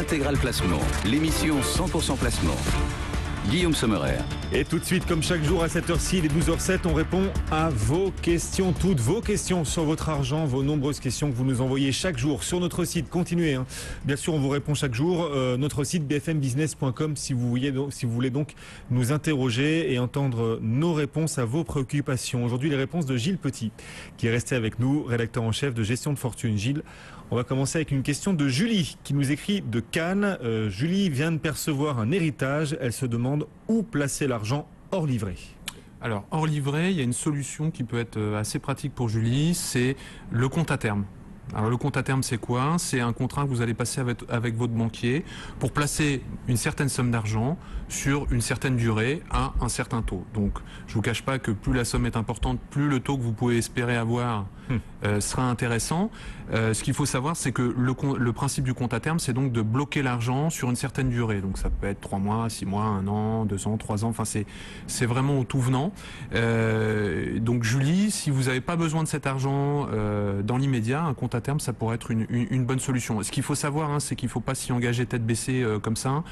Intégral Placement, l'émission 100% placement. Guillaume Sommerer. Et tout de suite, comme chaque jour à cette heure-ci, il est 12h07, on répond à vos questions, toutes vos questions sur votre argent, vos nombreuses questions que vous nous envoyez chaque jour sur notre site. Continuez, hein. Bien sûr, on vous répond chaque jour. Notre site bfmbusiness.com si vous voulez donc nous interroger et entendre nos réponses à vos préoccupations. Aujourd'hui, les réponses de Gilles Petit, qui est resté avec nous, rédacteur en chef de Gestion de Fortune. Gilles, on va commencer avec une question de Julie, qui nous écrit de Cannes. Julie vient de percevoir un héritage. Elle se demande où placer l'argent hors livret. Alors, hors livret, il y a une solution qui peut être assez pratique pour Julie, c'est le compte à terme. Alors, le compte à terme, c'est quoi? C'est un contrat que vous allez passer avec votre banquier pour placer une certaine somme d'argent sur une certaine durée à un certain taux. Donc, je vous cache pas que plus la somme est importante, plus le taux que vous pouvez espérer avoir sera intéressant. Ce qu'il faut savoir, c'est que le principe du compte à terme, c'est donc de bloquer l'argent sur une certaine durée. Donc, ça peut être 3 mois, 6 mois, 1 an, 2 ans, 3 ans. Enfin, c'est vraiment au tout venant. Donc, Julie, si vous n'avez pas besoin de cet argent dans l'immédiat, un compte à terme, ça pourrait être une bonne solution. Ce qu'il faut savoir, hein, c'est qu'il ne faut pas s'y engager tête baissée comme ça.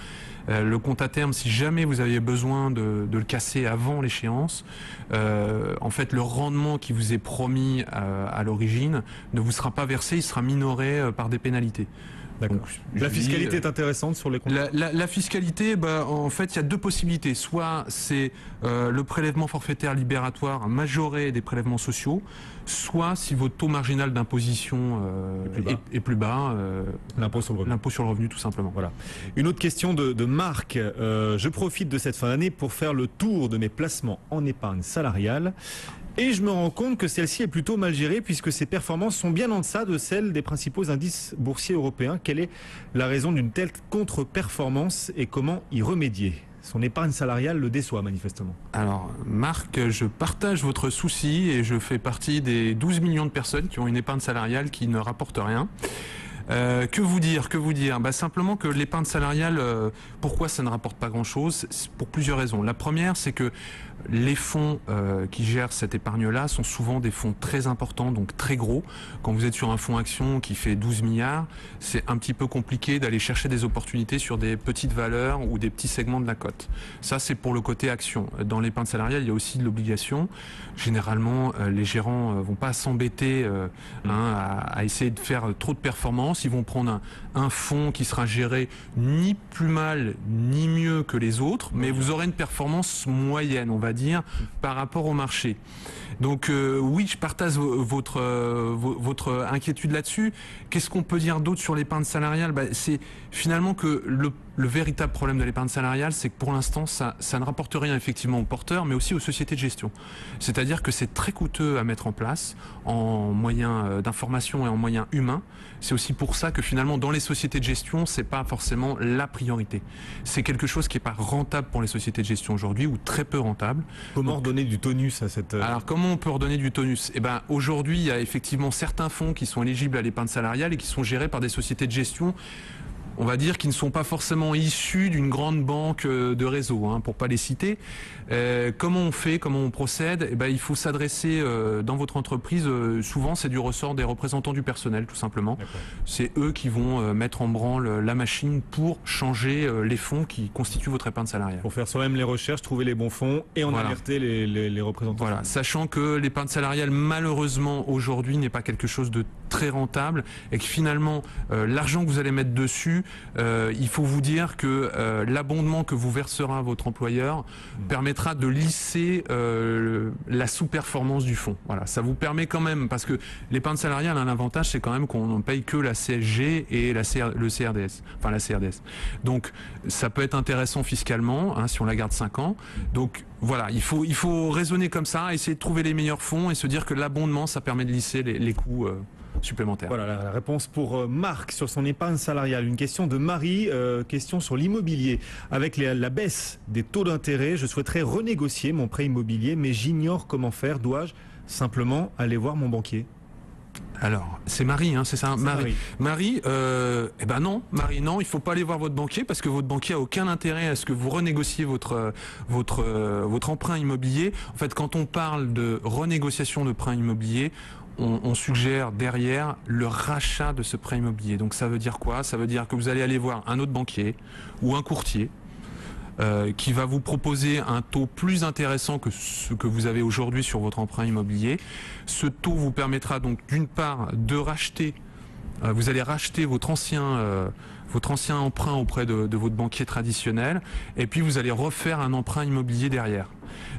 Le compte à terme, si jamais vous aviez besoin de le casser avant l'échéance, en fait, le rendement qui vous est promis à l'origine ne vous sera pas versé, il sera minoré par des pénalités. D'accord. La fiscalité est intéressante sur les comptes. La fiscalité, en fait, il y a deux possibilités. Soit c'est le prélèvement forfaitaire libératoire majoré des prélèvements sociaux, soit si votre taux marginal d'imposition est plus bas, l'impôt sur le revenu, tout simplement. Voilà. Une autre question de Marc. Je profite de cette fin d'année pour faire le tour de mes placements en épargne salariale. Et je me rends compte que celle-ci est plutôt mal gérée puisque ses performances sont bien en deçà de celles des principaux indices boursiers européens. Quelle est la raison d'une telle contre-performance et comment y remédier? Son épargne salariale le déçoit manifestement. Alors Marc, je partage votre souci et je fais partie des 12 millions de personnes qui ont une épargne salariale qui ne rapporte rien. Que vous dire? Simplement que l'épargne salariale, pourquoi ça ne rapporte pas grand-chose? Pour plusieurs raisons. La première, c'est que les fonds qui gèrent cette épargne-là sont souvent des fonds très importants, donc très gros. Quand vous êtes sur un fonds action qui fait 12 milliards, c'est un petit peu compliqué d'aller chercher des opportunités sur des petites valeurs ou des petits segments de la cote. Ça, c'est pour le côté action. Dans l'épargne salariale, il y a aussi de l'obligation. Généralement, les gérants vont pas s'embêter à essayer de faire trop de performances. Ils vont prendre un fonds qui sera géré ni plus mal ni mieux que les autres, mais vous aurez une performance moyenne, on va dire, par rapport au marché. Donc oui, je partage votre inquiétude là-dessus. Qu'est-ce qu'on peut dire d'autre sur l'épargne salariale? C'est finalement que le véritable problème de l'épargne salariale, c'est que pour l'instant, ça ne rapporte rien effectivement aux porteurs, mais aussi aux sociétés de gestion. C'est-à-dire que c'est très coûteux à mettre en place en moyens d'information et en moyens humains. C'est aussi pour ça que finalement, dans les sociétés de gestion, c'est pas forcément la priorité. C'est quelque chose qui n'est pas rentable pour les sociétés de gestion aujourd'hui ou très peu rentable. Comment redonner du tonus à cette... Alors comment on peut redonner du tonus? Aujourd'hui, il y a effectivement certains fonds qui sont éligibles à l'épargne salariale et qui sont gérés par des sociétés de gestion, on va dire, qui ne sont pas forcément issus d'une grande banque de réseau, pour pas les citer. Comment on fait, comment on procède? Il faut s'adresser dans votre entreprise. Souvent, c'est du ressort des représentants du personnel, tout simplement. C'est eux qui vont mettre en branle la machine pour changer les fonds qui constituent votre épargne salariale. Pour faire soi-même les recherches, trouver les bons fonds et en alerter les représentants. Voilà, sachant que l'épargne salariale, malheureusement, aujourd'hui, n'est pas quelque chose de très rentable et que finalement, l'argent que vous allez mettre dessus, il faut vous dire que l'abondement que vous versera votre employeur permettra de lisser la sous-performance du fonds. Voilà, ça vous permet quand même, parce que l'épargne salariale a un avantage, c'est quand même qu'on ne paye que la CSG et le CRDS, enfin la CRDS. Donc ça peut être intéressant fiscalement si on la garde 5 ans. Donc voilà, il faut raisonner comme ça, essayer de trouver les meilleurs fonds et se dire que l'abondement, ça permet de lisser les coûts supplémentaires. Voilà la réponse pour Marc sur son épargne salariale. Une question de Marie, question sur l'immobilier. Avec la baisse des taux d'intérêt, je souhaiterais renégocier mon prêt immobilier, mais j'ignore comment faire. Dois-je simplement aller voir mon banquier? Alors, c'est Marie, c'est ça, Marie, non, Marie, non, il faut pas aller voir votre banquier parce que votre banquier a aucun intérêt à ce que vous renégociez votre emprunt immobilier. En fait, quand on parle de renégociation de prêt immobilier, on suggère derrière le rachat de ce prêt immobilier. Donc ça veut dire quoi? Ça veut dire que vous allez aller voir un autre banquier ou un courtier qui va vous proposer un taux plus intéressant que ce que vous avez aujourd'hui sur votre emprunt immobilier. Ce taux vous permettra donc d'une part de racheter, vous allez racheter votre ancien emprunt auprès de votre banquier traditionnel, et puis vous allez refaire un emprunt immobilier derrière.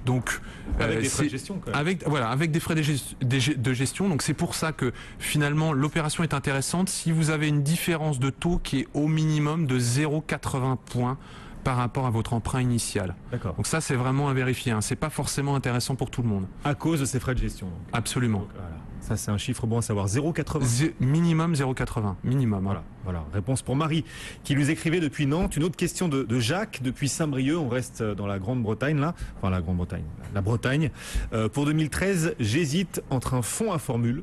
Donc, avec des frais de gestion quand même. Avec des frais de gestion. Donc c'est pour ça que finalement l'opération est intéressante si vous avez une différence de taux qui est au minimum de 0,80 points par rapport à votre emprunt initial. D'accord. Donc ça c'est vraiment à vérifier. Hein. C'est pas forcément intéressant pour tout le monde. À cause de ces frais de gestion. Donc. Absolument. Donc, voilà. Ça c'est un chiffre bon à savoir. 0,80. Minimum 0,80. Minimum. Hein. Voilà. Réponse pour Marie qui nous écrivait depuis Nantes. Une autre question de Jacques depuis Saint-Brieuc. On reste dans la Grande-Bretagne là. Enfin la Grande-Bretagne. La Bretagne. Pour 2013, j'hésite entre un fonds à formule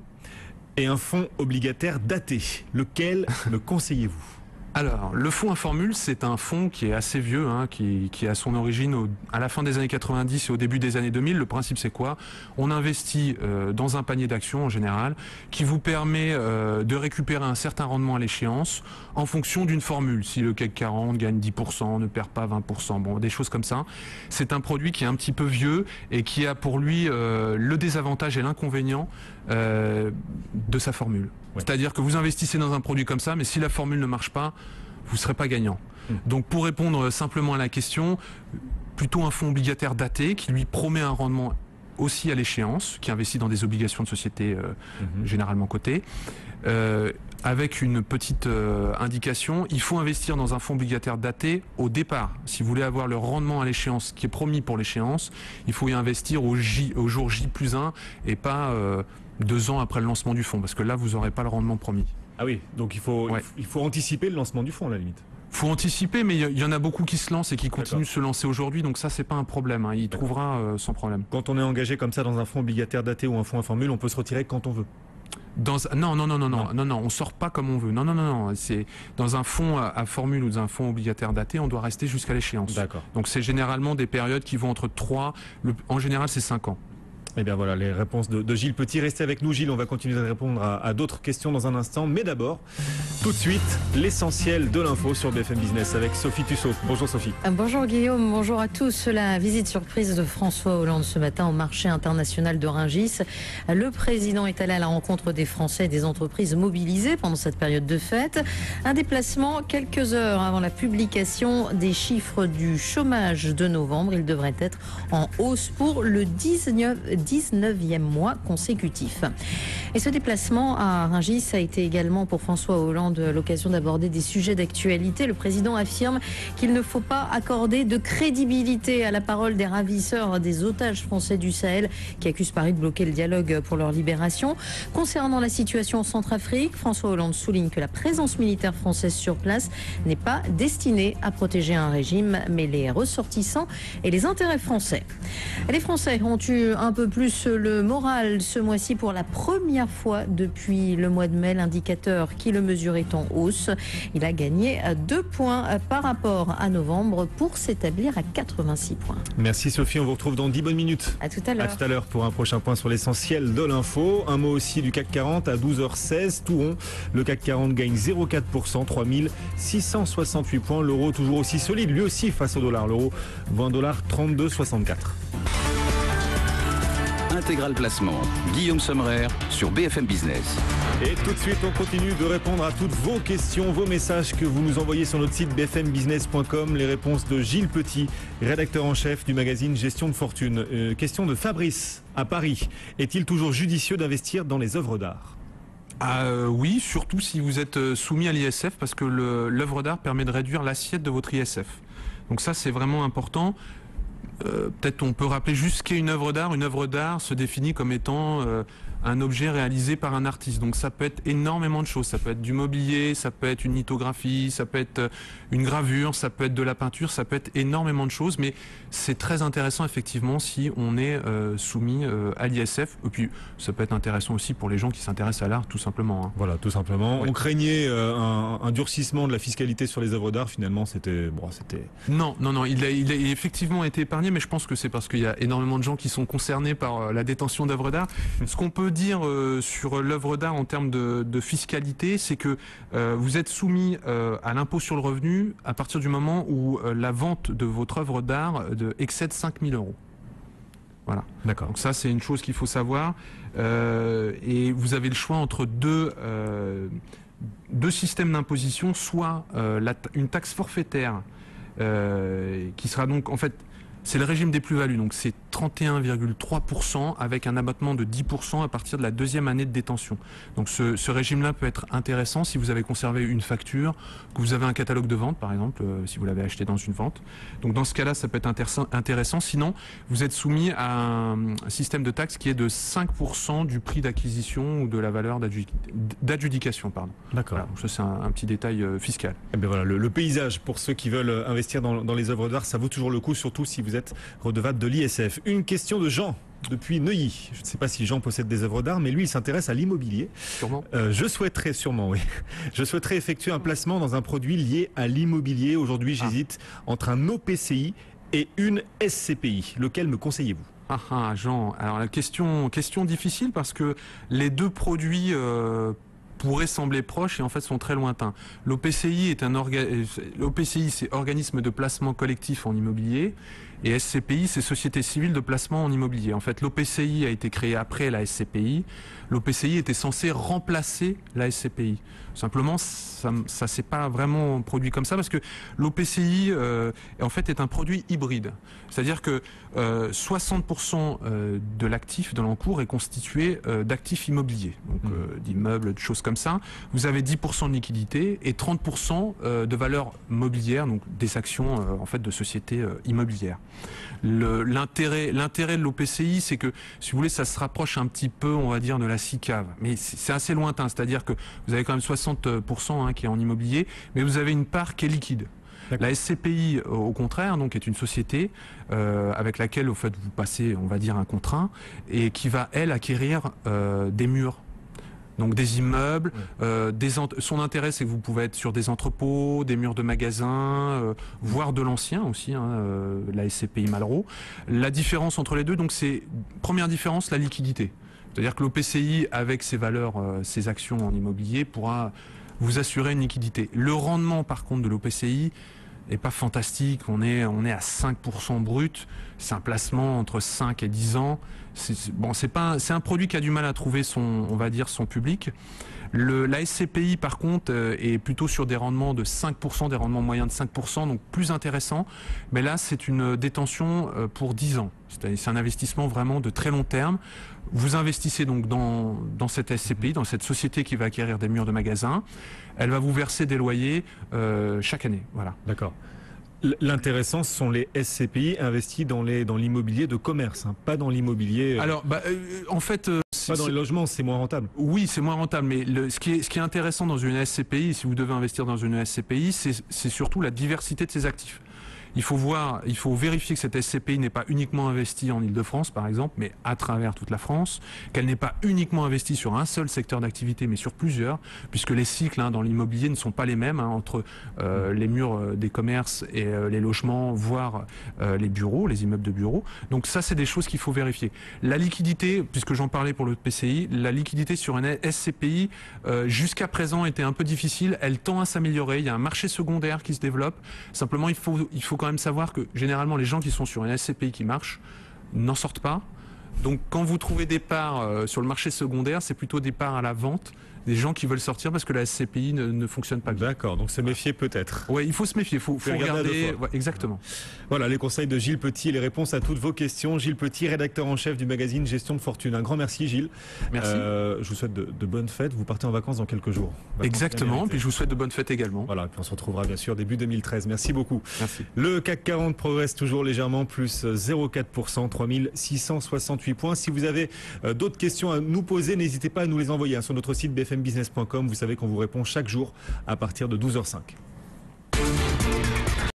et un fonds obligataire daté. Lequel me conseillez-vous? Alors, le fonds à formule, c'est un fonds qui est assez vieux, hein, qui a son origine à la fin des années 90 et au début des années 2000. Le principe, c'est quoi? On investit dans un panier d'actions en général qui vous permet de récupérer un certain rendement à l'échéance en fonction d'une formule. Si le CAC 40 gagne 10%, ne perd pas 20%, bon, des choses comme ça. C'est un produit qui est un petit peu vieux et qui a pour lui le désavantage et l'inconvénient de sa formule. Ouais. C'est-à-dire que vous investissez dans un produit comme ça, mais si la formule ne marche pas, vous ne serez pas gagnant. Donc pour répondre simplement à la question, plutôt un fonds obligataire daté qui lui promet un rendement aussi à l'échéance, qui investit dans des obligations de société généralement cotées. Avec une petite indication, il faut investir dans un fonds obligataire daté au départ. Si vous voulez avoir le rendement à l'échéance qui est promis pour l'échéance, il faut y investir au jour J+1 et pas 2 ans après le lancement du fonds, parce que là, vous n'aurez pas le rendement promis. Ah oui, donc il faut anticiper le lancement du fonds à la limite. Il faut anticiper, mais il y en a beaucoup qui se lancent et qui continuent de se lancer aujourd'hui, donc ça, c'est pas un problème. Hein. Il trouvera sans problème. Quand on est engagé comme ça dans un fonds obligataire daté ou un fonds à formule, on peut se retirer quand on veut. Non, on sort pas comme on veut. Non. C'est dans un fonds à formule ou dans un fonds obligataire daté, on doit rester jusqu'à l'échéance. D'accord. Donc c'est généralement des périodes qui vont entre 3, en général c'est 5 ans. Eh bien voilà les réponses de Gilles Petit. Restez avec nous Gilles, on va continuer de répondre à d'autres questions dans un instant. Mais d'abord, tout de suite, l'essentiel de l'info sur BFM Business avec Sophie Tussaud. Bonjour Sophie. Bonjour Guillaume, bonjour à tous. La visite surprise de François Hollande ce matin au marché international de Rungis. Le président est allé à la rencontre des Français et des entreprises mobilisées pendant cette période de fête. Un déplacement quelques heures avant la publication des chiffres du chômage de novembre. Il devrait être en hausse pour le 19e mois consécutif. Et ce déplacement à Rungis a été également pour François Hollande l'occasion d'aborder des sujets d'actualité. Le président affirme qu'il ne faut pas accorder de crédibilité à la parole des ravisseurs des otages français du Sahel qui accusent Paris de bloquer le dialogue pour leur libération. Concernant la situation en Centrafrique, François Hollande souligne que la présence militaire française sur place n'est pas destinée à protéger un régime, mais les ressortissants et les intérêts français. Les Français ont eu un peu plus le moral ce mois-ci pour la première fois depuis le mois de mai. L'indicateur qui le mesure est en hausse. Il a gagné 2 points par rapport à novembre pour s'établir à 86 points. Merci Sophie, on vous retrouve dans 10 bonnes minutes. À tout à l'heure. À tout à l'heure pour un prochain point sur l'essentiel de l'info. Un mot aussi du CAC 40 à 12h16, tout rond. Le CAC 40 gagne 0,4%, 3668 points. L'euro toujours aussi solide, lui aussi face au dollar. L'euro vaut $1,3264. Intégral Placement, Guillaume Sommerer sur BFM Business. Et tout de suite, on continue de répondre à toutes vos questions, vos messages que vous nous envoyez sur notre site bfmbusiness.com. Les réponses de Gilles Petit, rédacteur en chef du magazine Gestion de Fortune. Question de Fabrice à Paris. Est-il toujours judicieux d'investir dans les œuvres d'art ? Oui, surtout si vous êtes soumis à l'ISF, parce que l'œuvre d'art permet de réduire l'assiette de votre ISF. Donc ça, c'est vraiment important. Peut-être on peut rappeler juste ce qu'est une œuvre d'art. Une œuvre d'art se définit comme étant un objet réalisé par un artiste. Donc ça peut être énormément de choses. Ça peut être du mobilier, ça peut être une lithographie, ça peut être une gravure, ça peut être de la peinture, ça peut être énormément de choses. Mais c'est très intéressant effectivement si on est soumis à l'ISF. Et puis ça peut être intéressant aussi pour les gens qui s'intéressent à l'art tout simplement. Hein. Voilà, tout simplement. Oui. On craignait un durcissement de la fiscalité sur les œuvres d'art. Finalement, c'était... Non, il a effectivement été épargné, mais je pense que c'est parce qu'il y a énormément de gens qui sont concernés par la détention d'œuvres d'art. Ce qu'on peut dire sur l'œuvre d'art en termes de fiscalité, c'est que vous êtes soumis à l'impôt sur le revenu à partir du moment où la vente de votre œuvre d'art excède 5 000 €. Voilà. D'accord. Donc ça, c'est une chose qu'il faut savoir. Et vous avez le choix entre deux systèmes d'imposition, soit une taxe forfaitaire qui sera donc en fait c'est le régime des plus-values, donc c'est 31,3% avec un abattement de 10% à partir de la deuxième année de détention. Donc ce régime-là peut être intéressant si vous avez conservé une facture, que vous avez un catalogue de vente par exemple, si vous l'avez acheté dans une vente. Donc dans ce cas-là, ça peut être intéressant. Sinon, vous êtes soumis à un système de taxe qui est de 5% du prix d'acquisition ou de la valeur d'adjudication. D'accord. Voilà, donc ça c'est un petit détail fiscal. Eh bien voilà, le paysage pour ceux qui veulent investir dans les œuvres d'art, ça vaut toujours le coup, surtout si vous êtes redevable de l'ISF. Une question de Jean depuis Neuilly. Je ne sais pas si Jean possède des œuvres d'art, mais lui, il s'intéresse à l'immobilier. Sûrement. Je souhaiterais effectuer un placement dans un produit lié à l'immobilier. Aujourd'hui, j'hésite entre un OPCI et une SCPI. Lequel me conseillez-vous ? Jean, alors la question difficile parce que les deux produits pourraient sembler proches et en fait sont très lointains. L'OPCI c'est organisme de placement collectif en immobilier et SCPI c'est société civile de placement en immobilier. En fait, l'OPCI a été créé après la SCPI. L'OPCI était censé remplacer la SCPI. Simplement, ça s'est pas vraiment produit comme ça parce que l'OPCI en fait est un produit hybride. C'est-à-dire que 60% de l'actif de l'encours est constitué d'actifs immobiliers, donc d'immeubles, de choses comme ça. Vous avez 10% de liquidité et 30% de valeur mobilière, donc des actions en fait de sociétés immobilières. L'intérêt de l'OPCI, c'est que, si vous voulez, ça se rapproche un petit peu, on va dire, de la SICAV. Mais c'est assez lointain, c'est-à-dire que vous avez quand même 60% qui est en immobilier, mais vous avez une part qui est liquide. La SCPI, au contraire, donc, est une société avec laquelle, au fait, vous passez, on va dire, un contrat, et qui va, elle, acquérir des murs. Donc des immeubles, son intérêt c'est que vous pouvez être sur des entrepôts, des murs de magasins, voire de l'ancien aussi, la SCPI Malraux. La différence entre les deux, donc c'est, première différence, la liquidité. C'est-à-dire que l'OPCI, avec ses valeurs, ses actions en immobilier, pourra vous assurer une liquidité. Le rendement par contre de l'OPCI n'est pas fantastique, on est à 5% brut, c'est un placement entre 5 et 10 ans. C'est un produit qui a du mal à trouver son public. La SCPI par contre est plutôt sur des rendements de 5%, des rendements moyens de 5%, donc plus intéressant. Mais là c'est une détention pour 10 ans. C'est un investissement vraiment de très long terme. Vous investissez donc dans cette SCPI, dans cette société qui va acquérir des murs de magasins. Elle va vous verser des loyers chaque année. Voilà. D'accord. L'intéressant, ce sont les SCPI investis dans l'immobilier de commerce, pas dans l'immobilier. Alors, en fait, pas dans les logements, c'est moins rentable. Oui, c'est moins rentable, mais ce qui est intéressant dans une SCPI, si vous devez investir dans une SCPI, c'est surtout la diversité de ses actifs. Il faut vérifier que cette SCPI n'est pas uniquement investie en Île-de-France, par exemple, mais à travers toute la France, qu'elle n'est pas uniquement investie sur un seul secteur d'activité, mais sur plusieurs, puisque les cycles dans l'immobilier ne sont pas les mêmes entre les murs des commerces et les logements, voire les bureaux, les immeubles de bureaux. Donc ça, c'est des choses qu'il faut vérifier. La liquidité, puisque j'en parlais pour le PCI, la liquidité sur une SCPI, jusqu'à présent, était un peu difficile. Elle tend à s'améliorer. Il y a un marché secondaire qui se développe. Simplement, il faut quand même savoir que généralement les gens qui sont sur une SCPI qui marche n'en sortent pas. Donc quand vous trouvez des parts sur le marché secondaire, c'est plutôt des parts à la vente, des gens qui veulent sortir parce que la SCPI ne fonctionne pas bien. D'accord, donc se méfier peut-être. Oui, il faut se méfier, il faut regarder. Ouais, exactement. Voilà les conseils de Gilles Petit et les réponses à toutes vos questions. Gilles Petit, rédacteur en chef du magazine Gestion de Fortune. Un grand merci Gilles. Merci. Je vous souhaite de bonnes fêtes. Vous partez en vacances dans quelques jours. Exactement, puis je vous souhaite de bonnes fêtes également. Voilà, puis on se retrouvera bien sûr début 2013. Merci beaucoup. Merci. Le CAC 40 progresse toujours légèrement, plus 0,4%, 3668 points. Si vous avez d'autres questions à nous poser, n'hésitez pas à nous les envoyer sur notre site bfmbusiness.com. Vous savez qu'on vous répond chaque jour à partir de 12h05.